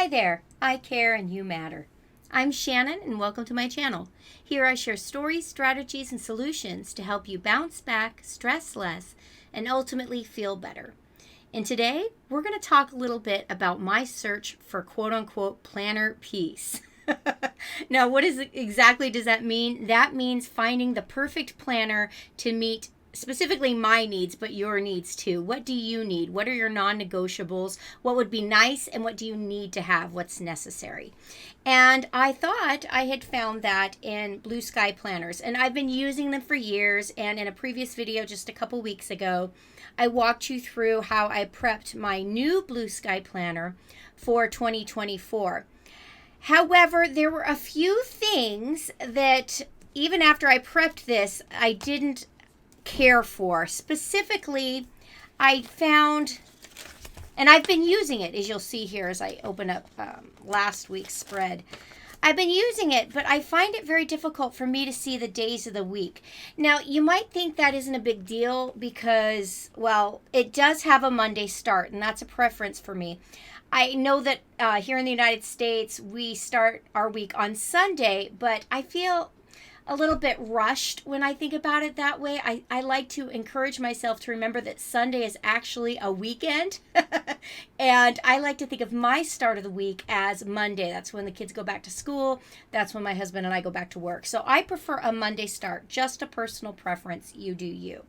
Hi there, I care and you matter. I'm Shannon and welcome to my channel. Here I share stories, strategies, and solutions to help you bounce back, stress less, and ultimately feel better. And today we're going to talk a little bit about my search for quote-unquote planner peace. Now, exactly does that mean? That means finding the perfect planner to meet specifically my needs, but your needs too. What do you need? What are your non-negotiables? What would be nice, and what do you need to have? What's necessary? And I thought I had found that in Blue Sky planners, and I've been using them for years. And in a previous video just a couple weeks ago, I walked you through how I prepped my new Blue Sky planner for 2024. However, there were a few things that even after I prepped this, I didn't care for. Specifically, I found, and I've been using it, as you'll see here as I open up last week's spread. I've been using it, but I find it very difficult for me to see the days of the week. Now, you might think that isn't a big deal because, well, it does have a Monday start, and that's a preference for me. I know that here in the United States, we start our week on Sunday, but I feel a little bit rushed when I think about it that way. I like to encourage myself to remember that Sunday is actually a weekend. And I like to think of my start of the week as Monday. That's when the kids go back to school. That's when my husband and I go back to work. So I prefer a Monday start, just a personal preference. You do you.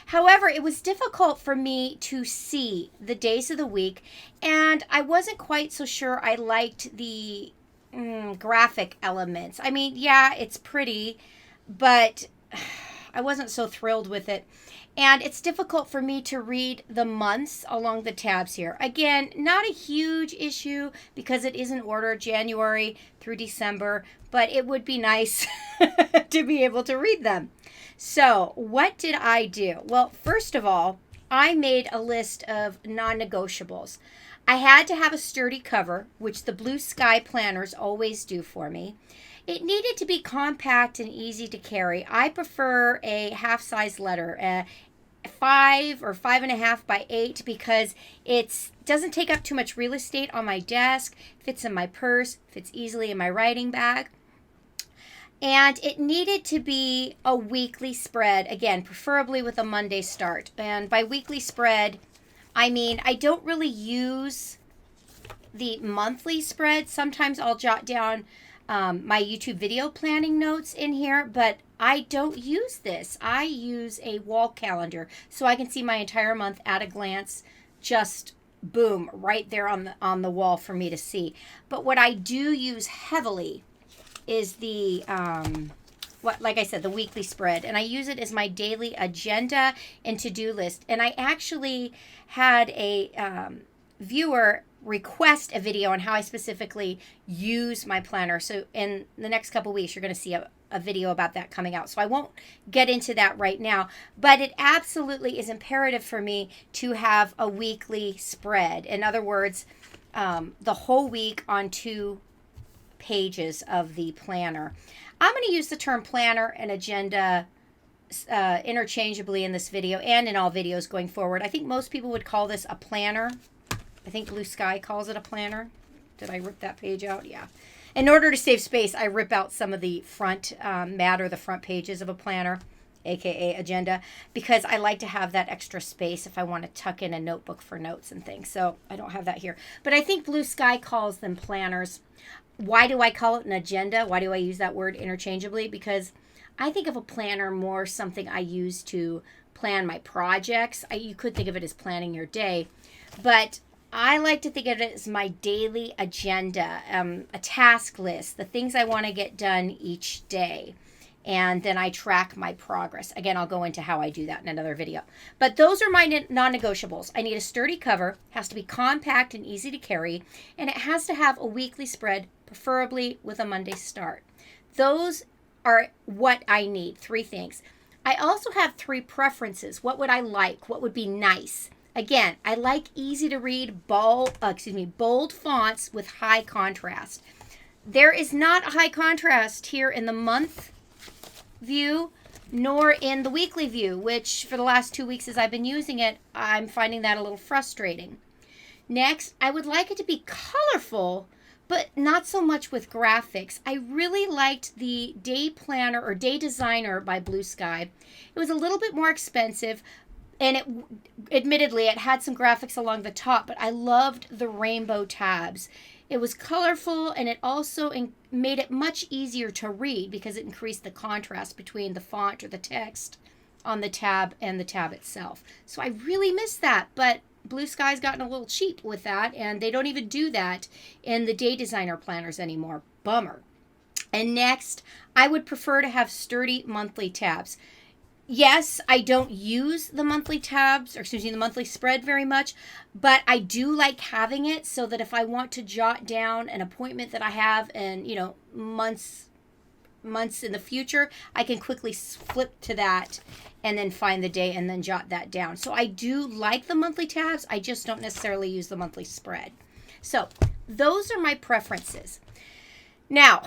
However, it was difficult for me to see the days of the week, and I wasn't quite so sure I liked the graphic elements. I mean, yeah, it's pretty, but I wasn't so thrilled with it. And it's difficult for me to read the months along the tabs here. Again, not a huge issue because it is in order January through December, but it would be nice to be able to read them. So what did I do? Well, first of all, I made a list of non-negotiables. I had to have a sturdy cover, which the Blue Sky planners always do for me. It needed to be compact and easy to carry. I prefer a half-size letter, 5 or 5.5 by 8, because it doesn't take up too much real estate on my desk, fits in my purse, fits easily in my writing bag. And it needed to be a weekly spread, again, preferably with a Monday start. And by weekly spread, I mean, I don't really use the monthly spread. Sometimes I'll jot down my YouTube video planning notes in here, but I don't use this. I use a wall calendar so I can see my entire month at a glance, just boom, right there on the wall for me to see. But what I do use heavily is the like I said, the weekly spread, and I use it as my daily agenda and to-do list. And I actually had a viewer request a video on how I specifically use my planner. So in the next couple weeks, you're going to see a video about that coming out. So I won't get into that right now, but it absolutely is imperative for me to have a weekly spread. In other words, the whole week on 2 pages of the planner. I'm going to use the term planner and agenda interchangeably in this video and in all videos going forward. I think most people would call this a planner. I think Blue Sky calls it a planner. Did I rip that page out? Yeah. In order to save space, I rip out some of the front matter, the front pages of a planner, aka agenda, because I like to have that extra space if I want to tuck in a notebook for notes and things. So I don't have that here. But I think Blue Sky calls them planners. Why do I call it an agenda? Why do I use that word interchangeably? Because I think of a planner more something I use to plan my projects. You could think of it as planning your day, but I like to think of it as my daily agenda, a task list, the things I want to get done each day. And then I track my progress. Again, I'll go into how I do that in another video. But those are my non-negotiables. I need a sturdy cover, has to be compact and easy to carry, and it has to have a weekly spread, preferably with a Monday start. Those are what I need, 3 things. I also have 3 preferences. What would I like? What would be nice? Again, I like easy to read, bold fonts with high contrast. There is not a high contrast here in the month view nor in the weekly view, which for the last 2 weeks as I've been using it, I'm finding that a little frustrating. Next, I would like it to be colorful, but not so much with graphics. I really liked the Day Planner or Day Designer by Blue Sky. It was a little bit more expensive, and admittedly it had some graphics along the top, but I loved the rainbow tabs. It was colorful, and it also made it much easier to read because it increased the contrast between the font or the text on the tab and the tab itself. So I really missed that, but Blue Sky's gotten a little cheap with that, and they don't even do that in the Day Designer planners anymore. Bummer. And next, I would prefer to have sturdy monthly tabs. Yes, I don't use the monthly tabs, or excuse me, the monthly spread very much, but I do like having it so that if I want to jot down an appointment that I have in, months in the future, I can quickly flip to that and then find the day and then jot that down. So I do like the monthly tabs. I just don't necessarily use the monthly spread. So those are my preferences. Now,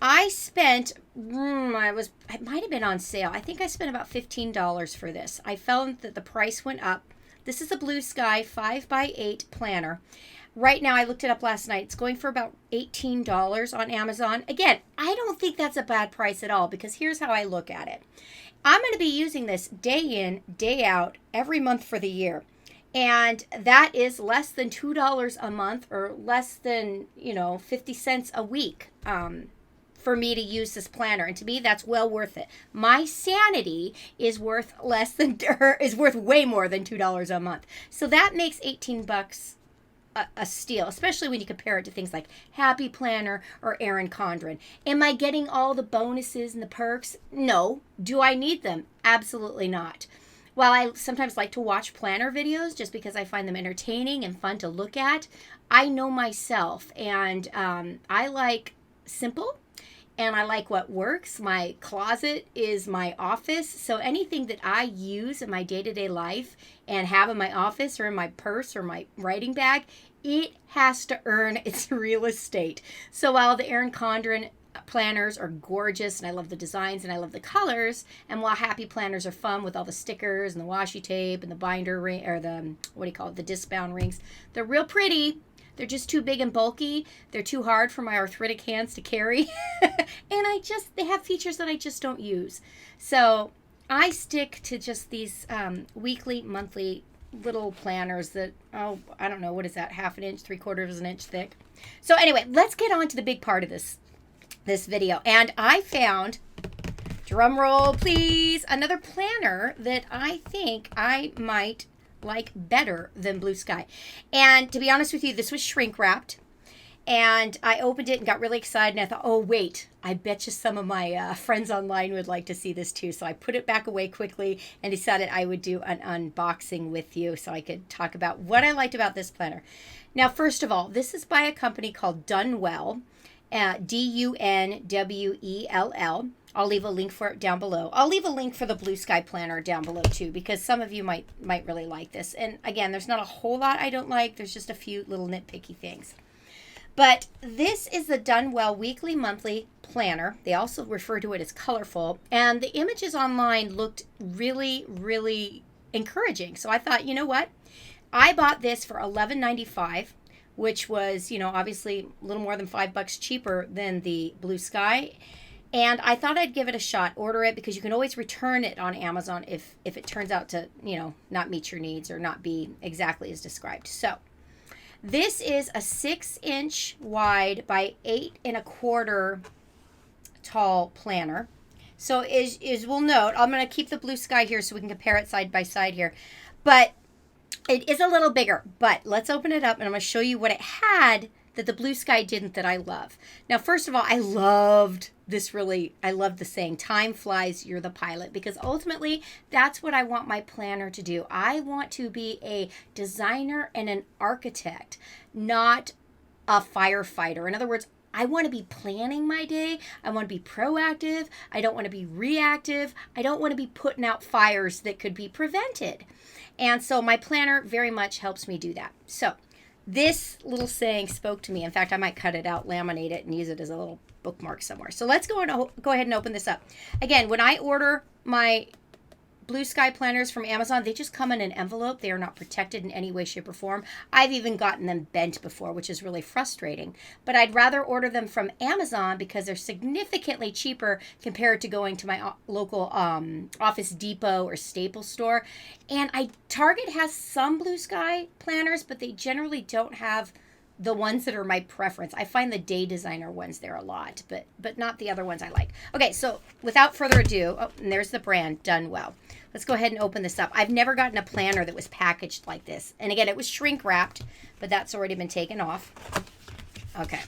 I spent, it might have been on sale. I think I spent about $15 for this. I found that the price went up. This is a Blue Sky 5x8 planner. Right now, I looked it up last night. It's going for about $18 on Amazon. Again, I don't think that's a bad price at all, because here's how I look at it. I'm going to be using this day in, day out, every month for the year. And that is less than $2 a month, or less than, 50 cents a week for me to use this planner. And to me, that's well worth it. My sanity is worth way more than $2 a month. So that makes 18 bucks a steal, especially when you compare it to things like Happy Planner or Erin Condren. Am I getting all the bonuses and the perks? No. Do I need them? Absolutely not. While I sometimes like to watch planner videos just because I find them entertaining and fun to look at, I know myself, and I like simple, and I like what works. My closet is my office, so anything that I use in my day-to-day life and have in my office or in my purse or my writing bag, it has to earn its real estate. So while the Erin Condren planners are gorgeous, and I love the designs and I love the colors, and while Happy Planners are fun with all the stickers and the washi tape and the binder ring, or the, the disc bound rings, they're real pretty. They're just too big and bulky. They're too hard for my arthritic hands to carry. And they have features that I just don't use. So I stick to just these weekly, monthly little planners that, I don't know, what is that, 1/2 inch, 3/4 inch thick. So anyway, let's get on to the big part of this video. And I found, drum roll please, another planner that I think I might like better than Blue Sky. And to be honest with you, this was shrink wrapped, and I opened it and got really excited, and I thought, oh wait, I bet you some of my friends online would like to see this too. So I put it back away quickly and decided I would do an unboxing with you so I could talk about what I liked about this planner. Now, first of all, this is by a company called Dunwell, Dunwell. I'll leave a link for it down below. I'll leave a link for the Blue Sky planner down below too, because some of you might really like this. And again, there's not a whole lot I don't like. There's just a few little nitpicky things. But this is the Dunwell Weekly Monthly Planner. They also refer to it as colorful. And the images online looked really, really encouraging. So I thought, you know what? I bought this for $11.95, which was, obviously a little more than $5 cheaper than the Blue Sky. And I thought I'd give it a shot, order it, because you can always return it on Amazon if it turns out to, not meet your needs or not be exactly as described. So this is a 6-inch wide by 8 1/4 tall planner. So as we'll note, I'm going to keep the Blue Sky here so we can compare it side by side here. But it is a little bigger. But let's open it up, and I'm going to show you what it had that the Blue Sky didn't, that I love. Now, first of all, I love the saying, time flies, you're the pilot, because ultimately that's what I want my planner to do. I want to be a designer and an architect, not a firefighter. In other words, I want to be planning my day. I want to be proactive. I don't want to be reactive. I don't want to be putting out fires that could be prevented. And so my planner very much helps me do that. So this little saying spoke to me. In fact, I might cut it out, laminate it, and use it as a little bookmark somewhere. So let's go ahead and open this up. Again, when I order my Blue Sky planners from Amazon, they just come in an envelope. They are not protected in any way, shape, or form. I've even gotten them bent before, which is really frustrating. But I'd rather order them from Amazon because they're significantly cheaper compared to going to my local Office Depot or Staples store. And Target has some Blue Sky planners, but they generally don't have the ones that are my preference. I find the Day Designer ones there a lot, but not the other ones I like. Okay, so without further ado, and there's the brand, Dunwell. Let's go ahead and open this up. I've never gotten a planner that was packaged like this. And again, it was shrink wrapped, but that's already been taken off. Okay.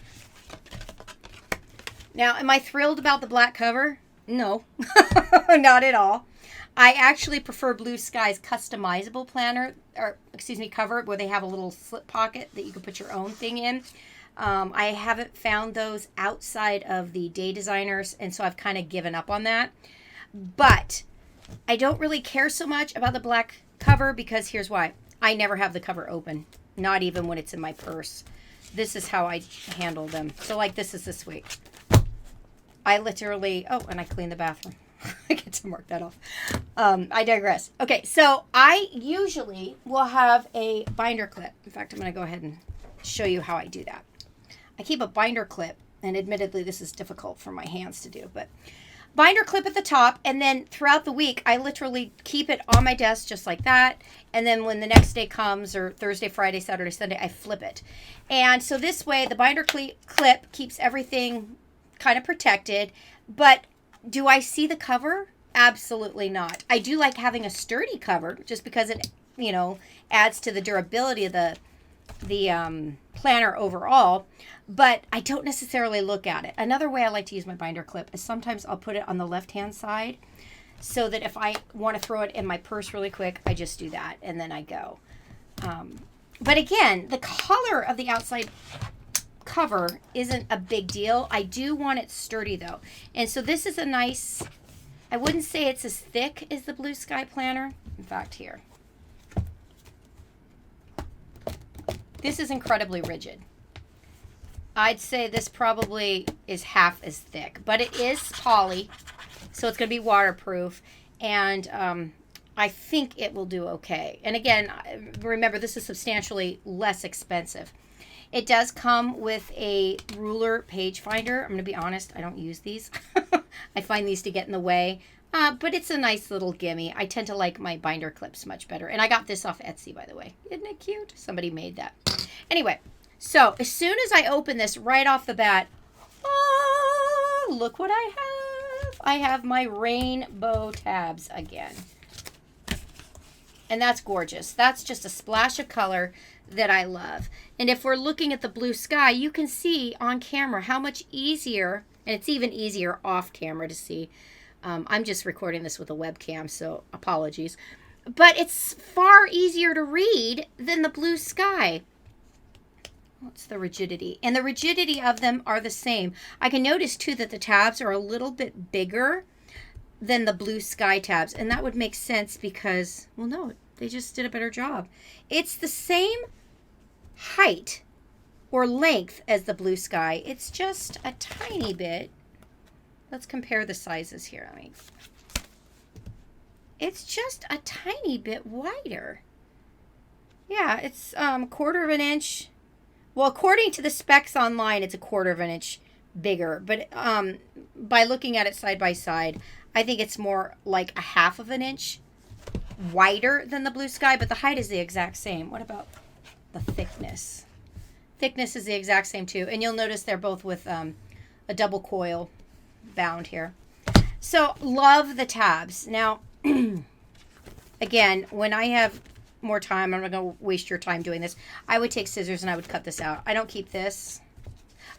Now, am I thrilled about the black cover? No, not at all. I actually prefer Blue Sky's customizable planner, cover, where they have a little slip pocket that you can put your own thing in. I haven't found those outside of the Day Designers, and so I've kind of given up on that. But I don't really care so much about the black cover because here's why. I never have the cover open, not even when it's in my purse. This is how I handle them. So like this week. I literally, and I cleaned the bathroom. I get to mark that off. I digress. Okay, so I usually will have a binder clip. In fact, I'm going to go ahead and show you how I do that. I keep a binder clip, and admittedly this is difficult for my hands to do, but binder clip at the top, and then throughout the week, I literally keep it on my desk just like that, and then when the next day comes, or Thursday, Friday, Saturday, Sunday, I flip it. And so this way, the binder clip keeps everything kind of protected, but do I see the cover? Absolutely not. I do like having a sturdy cover just because it, adds to the durability of the planner overall, but I don't necessarily look at it. Another way I like to use my binder clip is sometimes I'll put it on the left-hand side so that if I want to throw it in my purse really quick, I just do that and then I go. But again, the color of the outside cover isn't a big deal. I do want it sturdy though. And so this is a nice, I wouldn't say it's as thick as the Blue Sky planner. In fact, here. This is incredibly rigid. I'd say this probably is half as thick, but it is poly, so it's going to be waterproof, and I think it will do okay. And again, remember, this is substantially less expensive. It does come with a ruler page finder. I'm going to be honest, I don't use these. I find these to get in the way, but it's a nice little gimme. I tend to like my binder clips much better. And I got this off Etsy, by the way. Isn't it cute? Somebody made that. Anyway, so as soon as I open this right off the bat, look what I have. I have my rainbow tabs again. And that's gorgeous. That's just a splash of color that I love. And if we're looking at the Blue Sky, you can see on camera how much easier, and it's even easier off camera to see. I'm just recording this with a webcam, so apologies. But it's far easier to read than the Blue Sky. What's the rigidity? And the rigidity of them are the same. I can notice too that the tabs are a little bit bigger than the Blue Sky tabs. And that would make sense because, well, no, they just did a better job. It's the same height or length as the Blue Sky. It's just a tiny bit. Let's compare the sizes here. It's just a tiny bit wider. Yeah, it's a quarter of an inch. Well, according to the specs online, it's a quarter of an inch bigger. But by looking at it side by side, I think it's more like a half of an inch wider than the Blue Sky, but the height is the exact same. What about the thickness? Thickness is the exact same too. And you'll notice they're both with a double coil bound here. So love the tabs. Now, again, when I have more time, I'm not going to waste your time doing this. I would take scissors and I would cut this out. I don't keep this.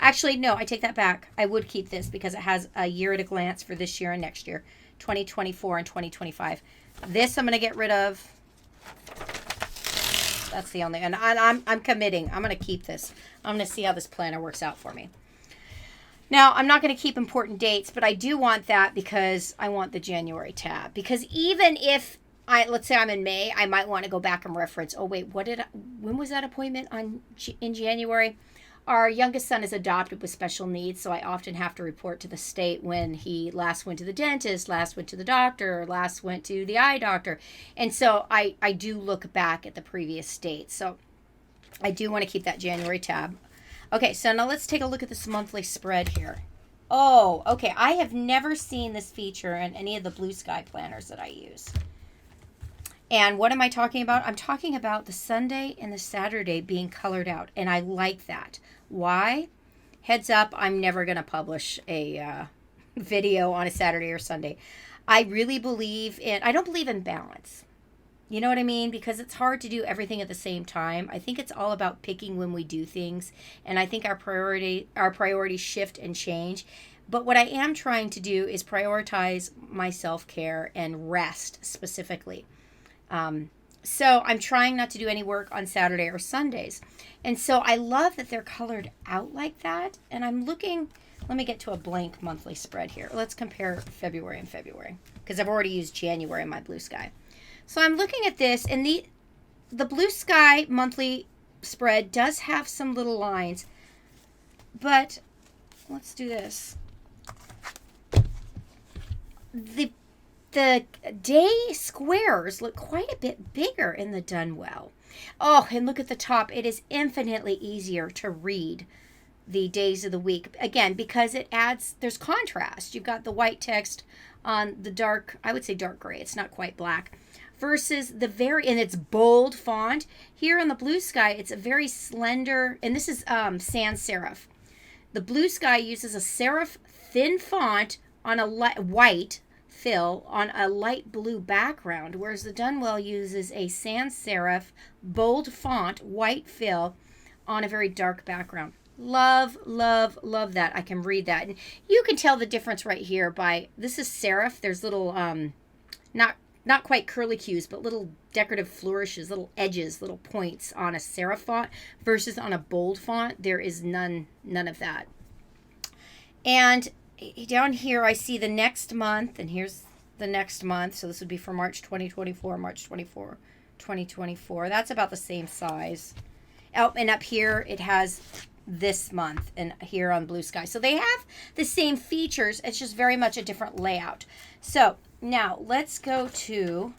Actually, no, I take that back. I would keep this because it has a year at a glance for this year and next year, 2024 and 2025. This I'm going to get rid of. That's the only, and I'm committing. I'm going to keep this. I'm going to see how this planner works out for me. Now, I'm not going to keep important dates, but I do want that because I want the January tab. Because even if let's say I'm in May, I might want to go back and reference, oh wait, when was that appointment in January? Our youngest son is adopted with special needs, so I often have to report to the state when he last went to the dentist, last went to the doctor, last went to the eye doctor. And so I do look back at the previous date. So I do want to keep that January tab. Okay, so now let's take a look at this monthly spread here. Oh, okay. I have never seen this feature in any of the Blue Sky planners that I use. And what am I talking about? I'm talking about the Sunday and the Saturday being colored out, and I like that. Why? Heads up, I'm never going to publish a video on a Saturday or Sunday. I really believe I don't believe in balance. You know what I mean? Because it's hard to do everything at the same time. I think it's all about picking when we do things, and I think our priorities shift and change. But what I am trying to do is prioritize my self-care and rest specifically. So I'm trying not to do any work on Saturday or Sundays. And so I love that they're colored out like that. And I'm looking, let me get to a blank monthly spread here. Let's compare February and February, because I've already used January in my Blue Sky. So I'm looking at this, and the Blue Sky monthly spread does have some little lines, but let's do this. The day squares look quite a bit bigger in the Dunwell. Oh, and look at the top. It is infinitely easier to read the days of the week. Again, because there's contrast. You've got the white text on the dark, I would say dark gray. It's not quite black. Versus and it's bold font. Here on the Blue Sky, it's a very slender, and this is sans serif. The Blue Sky uses a serif thin font on a white fill on a light blue background, whereas the Dunwell uses a sans serif bold font white fill on a very dark background. Love, love, love that. I can read that, and you can tell the difference right here by this is serif. There's little not quite curlicues, but little decorative flourishes, little edges, little points on a serif font versus on a bold font. There is none of that. And down here, I see the next month, and here's the next month. So this would be for March 2024, March 24, 2024. That's about the same size. Oh, and up here, it has this month, and here on Blue Sky. So they have the same features. It's just very much a different layout. So now let's go to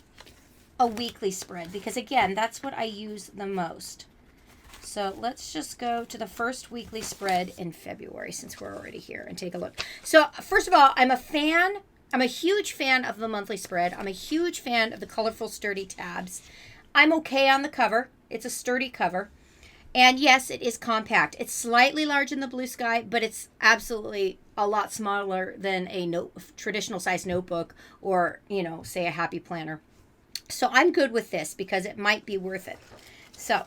a weekly spread, because again, that's what I use the most. So let's just go to the first weekly spread in February, since we're already here, and take a look. So first of all, I'm a huge fan of the monthly spread. I'm a huge fan of the colorful, sturdy tabs. I'm okay on the cover. It's a sturdy cover. And yes, it is compact. It's slightly large in the Blue Sky, but it's absolutely a lot smaller than a traditional size notebook or, say a Happy Planner. So I'm good with this because it might be worth it. So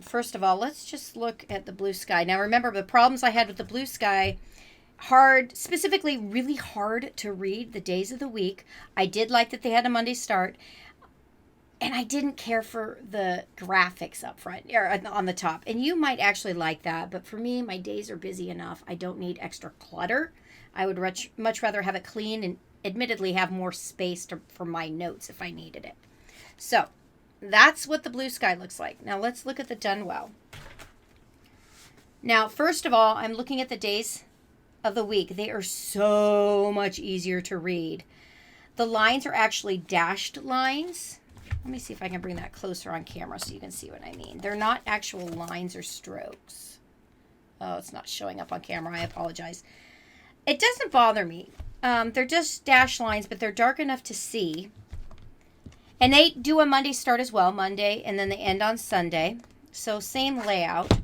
first of all, let's just look at the Blue Sky. Now remember, the problems I had with the Blue Sky, specifically really hard to read the days of the week. I did like that they had a Monday start. And I didn't care for the graphics up front or on the top. And you might actually like that. But for me, my days are busy enough. I don't need extra clutter. I would much rather have it clean and admittedly have more space for my notes if I needed it. So that's what the Blue Sky looks like. Now let's look at the Dunwell. Now, first of all, I'm looking at the days of the week. They are so much easier to read. The lines are actually dashed lines. Let me see if I can bring that closer on camera so you can see what I mean. They're not actual lines or strokes. Oh, it's not showing up on camera. I apologize. It doesn't bother me. They're just dashed lines, but they're dark enough to see. And they do a Monday start as well, Monday, and then they end on Sunday. So same layout.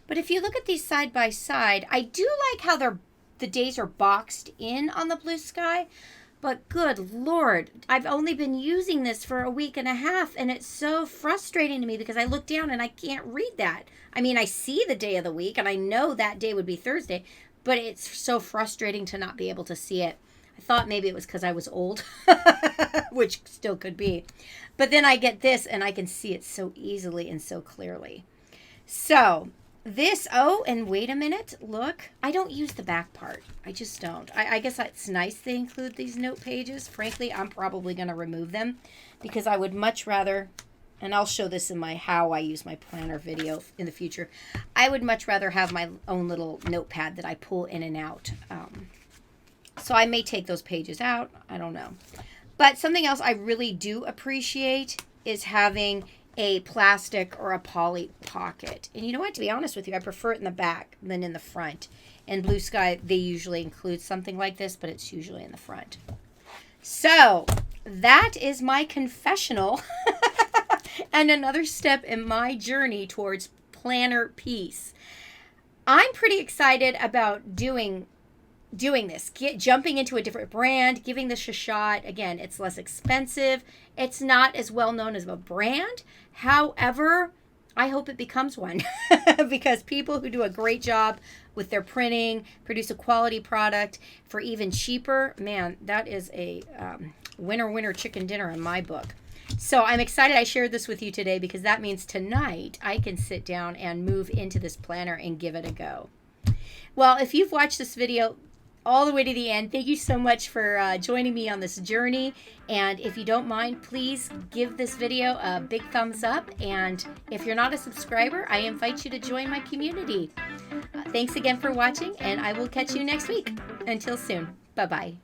But if you look at these side by side, I do like how the days are boxed in on the Blue Sky. But good Lord, I've only been using this for a week and a half, and it's so frustrating to me because I look down and I can't read that. I mean, I see the day of the week, and I know that day would be Thursday, but it's so frustrating to not be able to see it. I thought maybe it was because I was old, which still could be. But then I get this, and I can see it so easily and so clearly. So and wait a minute, look, I don't use the back part. I just don't. I guess it's nice they include these note pages. Frankly, I'm probably going to remove them because I would much rather and I'll show this in my how I use my planner video in the future. I would much rather have my own little notepad that I pull in and out. So I may take those pages out. I don't know. But something else I really do appreciate is having a plastic or a poly pocket. And you know what? To be honest with you, I prefer it in the back than in the front. In Blue Sky, they usually include something like this, but it's usually in the front. So that is my confessional and another step in my journey towards planner peace. I'm pretty excited about doing this, jumping into a different brand, giving this a shot. Again, it's less expensive. It's not as well known as a brand. However, I hope it becomes one because people who do a great job with their printing, produce a quality product for even cheaper, man, that is a winner chicken dinner in my book. So I'm excited I shared this with you today because that means tonight I can sit down and move into this planner and give it a go. Well, if you've watched this video all the way to the end, thank you so much for joining me on this journey. And if you don't mind, please give this video a big thumbs up. And if you're not a subscriber, I invite you to join my community. Thanks again for watching, and I will catch you next week. Until soon. Bye-bye.